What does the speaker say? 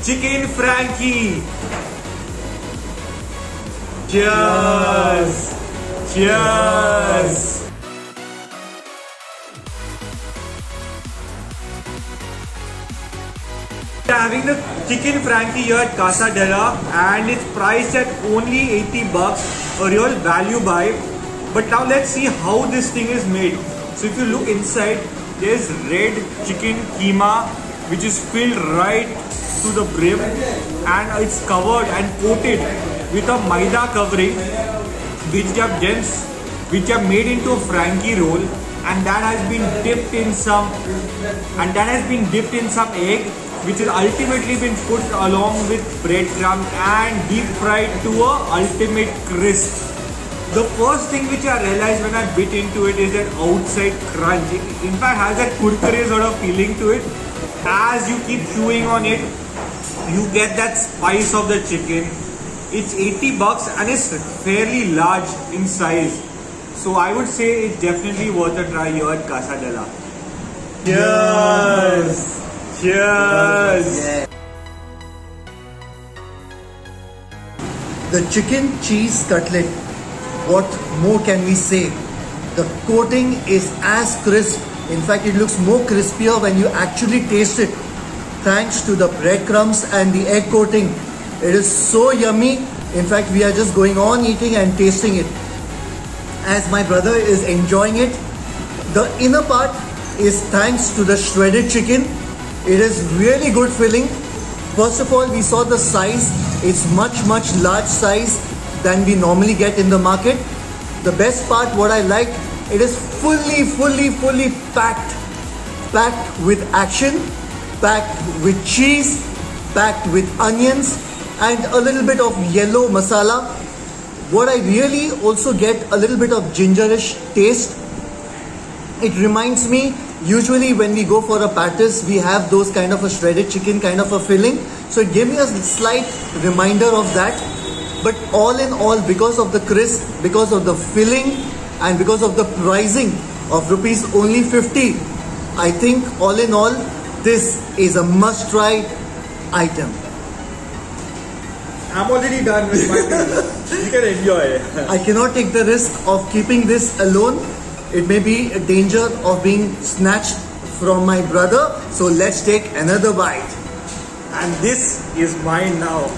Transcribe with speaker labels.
Speaker 1: Chicken Frankie. Cheers! Cheers! Having the Chicken Frankie here at Casa Della, and it's priced at only 80 bucks, a real value buy. But now let's see how this thing is made. So if you look inside, there's red chicken keema which is filled right to the brim, and it's covered and coated with a maida covering which have made into a Frankie roll, and that has been dipped in some egg, which has ultimately been put along with breadcrumbs and deep fried to a ultimate crisp. The first thing which I realized when I bit into it is that outside crunch. It in fact has that kurkure sort of feeling to it. As you keep chewing on it, you get that spice of the chicken. It's 80 bucks and it's fairly large in size. So I would say it's definitely worth a try here at Casa Della. Cheers! Cheers!
Speaker 2: The chicken cheese cutlet, what more can we say? The coating is as crisp. In fact, it looks more crispier when you actually taste it. Thanks to the breadcrumbs and the egg coating. It is so yummy. In fact, we are just going on eating and tasting it. As my brother is enjoying it, the inner part is thanks to the shredded chicken. It is really good filling. First of all, we saw the size. It's much large size than we normally get in the market. The best part, what I like, it is fully packed. Packed with action, packed with cheese, packed with onions and a little bit of yellow masala. What I really also get a little bit of gingerish taste. It reminds me, usually when we go for a patties, we have those kind of a shredded chicken kind of a filling. So it gave me a slight reminder of that. But all in all, because of the crisp, because of the filling and because of the pricing of rupees only 50, I think all in all, this is a must try item.
Speaker 1: I'm already done with my thing. You can enjoy.
Speaker 2: I cannot take the risk of keeping this alone. It may be a danger of being snatched from my brother. So let's take another bite.
Speaker 1: And this is mine now.